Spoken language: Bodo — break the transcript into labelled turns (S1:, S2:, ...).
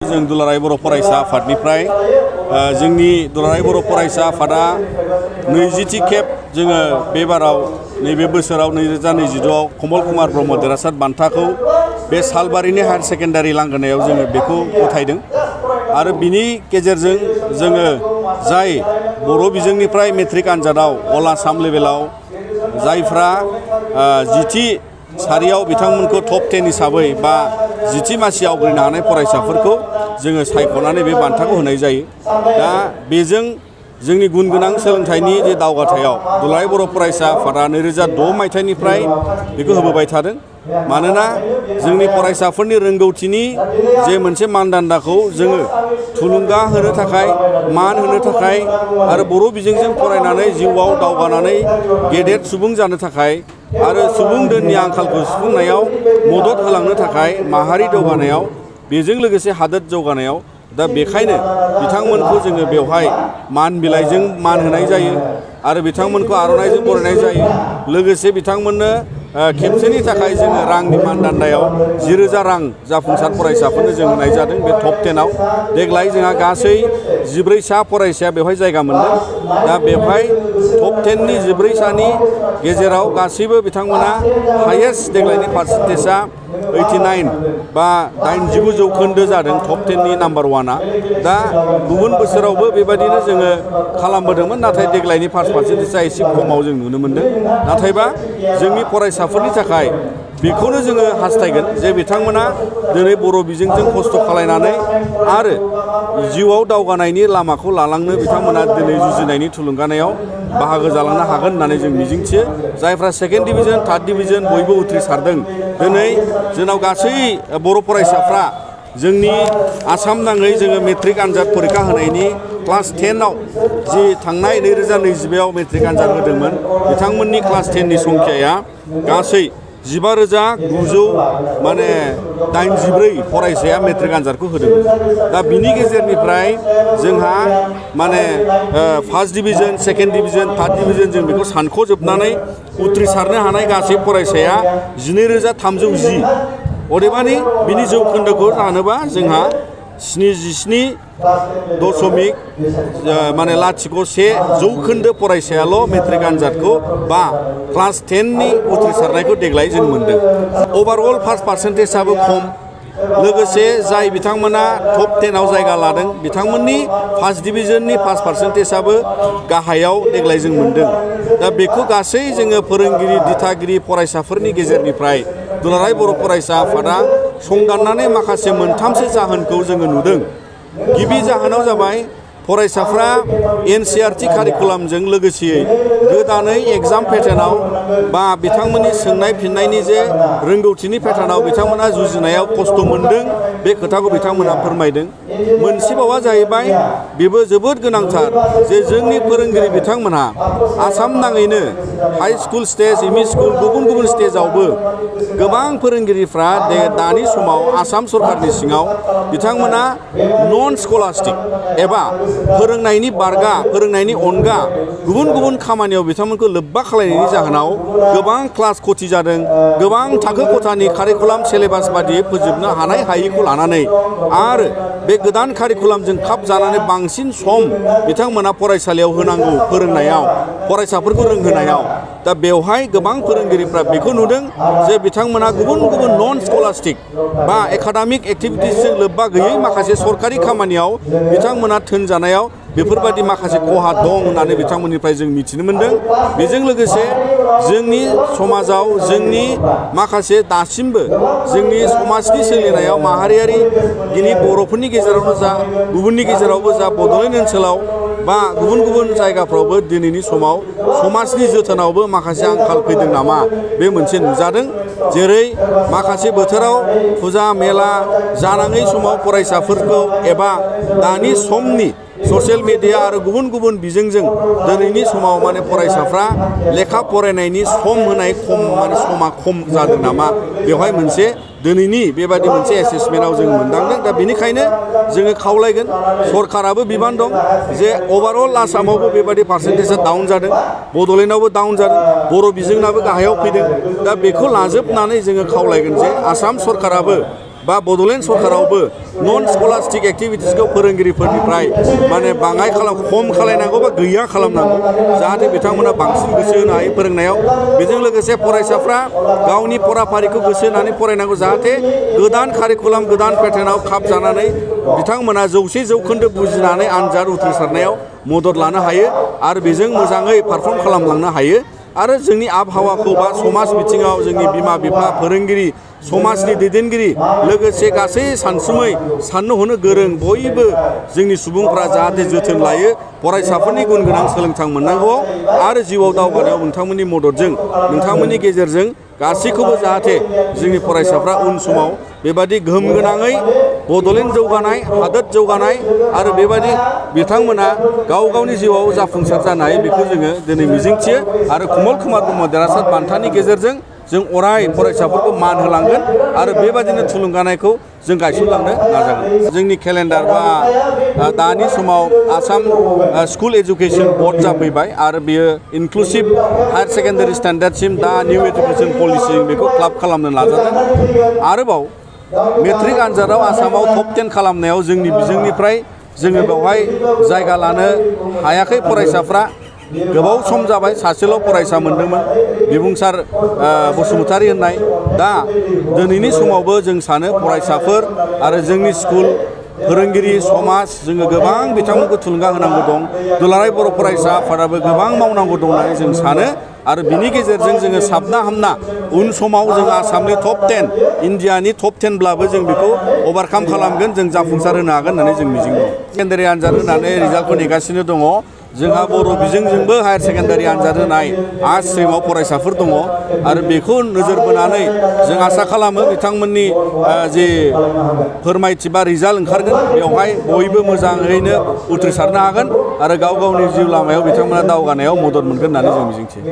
S1: जों दुलाराय बर' फरायसा आफादनिफ्राय जोंनि दुलाराय बर' फरायसा आफादा 20थि खेब जोङो बे बाराव नैबे बोसोराव 2022आव कमल कुमार ब्रह्म देरहासार बान्थाखौ बे सालबारिनि हायार सेकेन्डारि लांगोनायाव जोङो बेखौ गथायदों आरो बिनि गेजेरजों जोङो जाय बर' बिजोंनिफ्राय मेट्रिक आनजादाव अल आसाम लेभेलाव जायफ्रा 10थि सारियाव बिथांमोनखौ टप 10 हिसाबै बा 10थि मासियाव आवग्रिनो हानाय फरायसाफोरखौ जोङो सायख'नानै बे बान्थाखौ होनाय जायो। दा बेजों जोंनि गुन गोनां सोलोंथाइनि जे दावगाथायाव दुलाराय बर' फरायसा आफादा 2006 मायथाइनिफ्राय बेखौ होबोबाय थादों। मानोना जोंनि फरायसाफोरनि रोंगौथिनि जे मोनसे मानदान्दाखौ जोङो थुलुंगा होनो थाखाय मान होनो थाखाय आरो बर' बिजोंजों फरायनानै जिउआव दावगानानै गेदेर सुबुं जानो थाखाय आरो सुबुं दोननि आंखालखौ सुफुंनायाव मदद होलांनो थाखाय माहारि दावगानायाव बेजों लोगोसे हादोर जौगानायाव दा बेखायनो बिथांमोनखौ जोङो बेवहाय मान बिलाइजों मान होनाय जायो आरो बिथांमोनखौ आर'नाइजों बरायनाय जायो। लोगोसे बिथांमोननो खेबसेनि थाखाय जोङो रांनि मानदान्दायाव 10,000 रां जाफुंसार फरायसाफोरनो जों होनाय जादों बे टप 10आव। देग्लाय जोंहा गासै 14 सा फरायसाया बेवहाय जायगा मोनदों। दा बेवहाय टप 10नि 14 सानि गेजेराव गासैबो बिथांमोना हायेस्ट देग्लायनि पार्सेन्टेजआ 89 बा 89 जौखोन्दो जादों टप 10नि नाम्बार 1आ। दा गुबुन बोसोरावबो बेबायदिनो जोङो खालामबोदोंमोन, नाथाय देग्लायनि फार्स्ट पार्सेन्टेजआ एसे खमाव जों नुनो मोन्दों। नाथायबा जोंनि फरायसाफोरनि थाखाय बेखौनो जोङो हास्थायगोन जे बिथांमोना दिनै बर' बिजोंजों खस्थ' खालायनानै आरो जिउआव दावगानायनि लामाखौ लालांनो बिथांमोना दिनै जुजिनायनि थुलुंगानायाव बाहागो जालांनो हागोन होननानै जों मिजिंथियो। जायफ्रा सेकेन्ड डिभिजन, थार्ड डिभिजन बयबो उथ्रिसारदों। दिनै जोंनाव गासै बर' फरायसाफ्रा जोंनि आसाम नाङै जोङो मेट्रिक आनजाद फरिखा होनायनि क्लास 10आव जि थांनाय 2022आव मेट्रिक आनजाद होदोंमोन बिथांमोननि क्लास 10नि संख्याया गासै 15,984 फरायसाया मेट्रिक आनजादखौ होदोंमोन। दा बिनि गेजेरनिफ्राय जोंहा first division, second division, third division जों बेखौ सानख'जोबनानै उथ्रिसारनो हानाय गासै फरायसाया 12,310। अदेबानि बिनि जौखोन्दोखौ जानोबा जोंहा 77.01 जौखोन्दो फरायसायाल' मेट्रिक आनजादखौ बा क्लास 10नि उथ्रिसारनायखौ देग्लाय जों मोन्दों। अभारअल फार्स्ट पार्सेन्टेजआबो खम। लोगोसे जाय बिथांमोना टप 10आव जायगा लादों बिथांमोननि फार्स्ट डिभिजननि फार्स्ट पार्सेन्टेजआबो गाहायाव देग्लाय जों मोन्दों। दा बेखौ गासै जोङो फोरोंगिरि, दिथागिरि, फरायसाफोरनि गेजेरनिफ्राय दुलाराय बर' फरायसा आफादा संदाननानै माखासे मोनथामसो जाहोनखौ जोङो नुदों। गिबि जाहोनाव जाबाय फरायसाफ्रा NCERT कारिकुलामजों लोगोसेयै गोदानै एग्जाम पेटार्नाव बा बिथांमोननि सोंनाय फिन्नायनि जे रोंगौथिनि पेटार्नाव बिथांमोना जुजिनायाव खस्थ' मोन्दों, बे खोथाखौ बिथांमोना फोरमायदों। मोनसेबावा जाहैबाय बेबो जोबोद गोनांथार जे जोंनि फोरोंगिरि बिथांमोनहा आसाम नाङैनो high school stage, ME school, गुबुन गुबुन स्टेजावबो गोबां फोरोंगिरिफ्रा दानि समाव आसाम सरकारनि सिङाव बिथांमोना नन स्कलास्टिक एबा फोरोंनायनि बारगा, फोरोंनायनि अनगा गुबुन गुबुन खामानियाव बिथांमोनखौ लोब्बा खालामनायनि जाहोनाव गोबां क्लास खथि जादों। गोबां थाखो खथानि कारिकुलाम सिलेबास बादियै फोजोबनो हानाय हायिखौ लानानै आरो बे गोदान कारिकुलामजों खाब जानानै बांसिन सम बिथांमोना फरायसालियाव होनांगौ फोरोंनायाव, फरायसाफोरखौ रोंहोनायाव। दा बेवहाय गोबां फोरोंगिरिफ्रा बेखौ नुदों जे बिथांमोना गुबुन गुबुन नन स्कलास्टिक बा एकाडेमिक एक्टिभिटिसजों लोब्बा गैयै माखासे सरकारि खामानियाव बिथांमोना थोनजानायाव बेफोरबायदि माखासे खहा दं होननानै बिथांमोननिफ्राय जों मिथिनो मोन्दों। बेजों लोगोसे जोंनि समाजाव जोंनि माखासे दासिमबो जोंनि समाजनि सोलिनायाव माहारियारि दिनै बर'फोरनि गेजेरावनो जा, गुबुननि गेजेरावबो जा, बड'लेण्ड ओनसोलाव बा गुबुन गुबुन जायगाफ्रावबो दिनैनि समाव समाजनि जोथोनावबो माखासे आंखाल फैदों नामा बे मोनसे नुजादों। जेरै माखासे बोथोराव फुजा मेला जानाङै समाव फरायसाफोरखौ एबा दानि समनि ससियेल मिडिया आरो गुबुन गुबुन बिजोंजों दिनैनि समाव फरायसाफ्रा लेखा फरायनायनि सम होनाय समा खम जादों नामा, बेवहाय मोनसे दिनैनि बेबादि मोनसे एसेसमेन्टआव जों मोनदांदों। दा बेनिखायनो जोङो खावलायगोन, सरकाराबो बिबान दं जे अभारअल आसामावबो बेबादि पार्सेन्टेजआ डाउन जादों, बड'लेण्डआवबो डाउन जादों, बर' बिजोंनाबो गाहायाव फैदों। दा बेखौ लाजोबनानै जोङो खावलायगोन जे आसाम सरकाराबो बा बड'लेण्ड सरकारावबो नन स्कलास्टिक एक्टिभिटिसखौ फोरोंगिरिफोरनिफ्राय माने बाङाय खम खालायनांगौ बा गैया खालामनांगौ जाहाथे बिथांमोना बांसिन गोसो होनो हायो फोरोंनायाव बेजों लोगोसे फरायसाफ्रा गावनि फराफारिखौ गोसो होनानै फरायनांगौ जाहाथे गोदान कारिकुलाम गोदान पेटार्नाव खाब जानानै बिथांमोना 100% बुजिनानै आनजाद उथ्रिसारनायाव मदद लानो हायो आरो बेजों मोजाङै पारफर्म खालामलांनो हायो आरो जोंनि आबहावाखौ बा समाज बिथिङाव जोंनि बिमा बिफा फोरोंगिरि समाजनि दैदेनगिरि लोगोसे गासै सानसुमै साननो हनो गोरों बयबो जोंनि सुबुंफ्रा जाहाथे जोथोन लायो फरायसाफोरनि गुन गोनां सोलोंथाइ मोननांगौ आरो जिउआव दावगानायाव नोंथांमोननि मददजों नोंथांमोननि गेजेरजों गासैखौबो जाहाथे जोंनि फरायसाफ्रा उन समाव बेबादि गोहोम गोनाङै बड'लेण्ड जौगानाय हादोर जौगानाय आरो बेबादि बिथांमोना गाव गावनि जिउआव जाफुंसार जानो हायो बेखौ जोङो दिनै मिजिंथियो आरो कमल कुमार ब्रह्म देरहासार बान्थानि गेजेरजों जों अराय फरायसाफोरखौ मान होलांगोन आरो बेबादिनो थुलुंगानायखौ जों गायसनलांनो नाजागोन जोंनि केलेन्डार बा दानि समाव आसाम स्कुल एजुकेसन बर्ड जाफैबाय आरो बेयो इनक्लुसिभ हायार सेकेन्डारि स्टेन्डार्डसिम दा निउ एजुकेसन पलिसि बेखौ क्लाब खालामनो नाजादों आरोबाव मेट्रिक आनजादाव आसामाव टप 10 खालामनायाव जोंनि बिजोंनिफ्राय जोङो बेवहाय जायगा लानो हायाखै फरायसाफ्रा गोबाव सम जाबाय सासेल' फरायसा मोनदोंमोन बिबुंसार बसुमतारी होननाय दा दिनैनि समावबो जों सानो फरायसाफोर आरो जोंनि स्कुल फोरोंगिरि समाज जोङो गोबां बिथांमोनखौ थुलुंगा होनांगौ दं दुलाराय बर' फरायसा आफादाबो गोबां मावनांगौ दं होननानै जों सानो आरो बिनि गेजेरजों जोङो साबना हामना उन समाव जों आसामनि टप 10 इन्डियानि टप 10 ब्लाबो जों बेखौ अभारकाम खालामगोन जों जाफुंसार होनो हागोन होननानै जों मिजिं दं सेकेन्डारि आनजाद होनानै रिजाल्टखौ नेगासिनो दङ जोंहा बर' बिजोंजोंबो हायार सेकेन्डारि आनजाद होनाय आर्ट्स स्ट्रिमाव फरायसाफोर दङ आरो बेखौ नोजोर बोनानै जों आसा खालामो बिथांमोननि जे फोरमायथि बा रिजाल्ट ओंखारगोन बेवहाय बयबो मोजाङैनो उथ्रिसारनो हागोन आरो गाव गावनि जिउ लामायाव बिथांमोना दावगानायाव मदद मोनगोन होननानै जों मिजिंथियो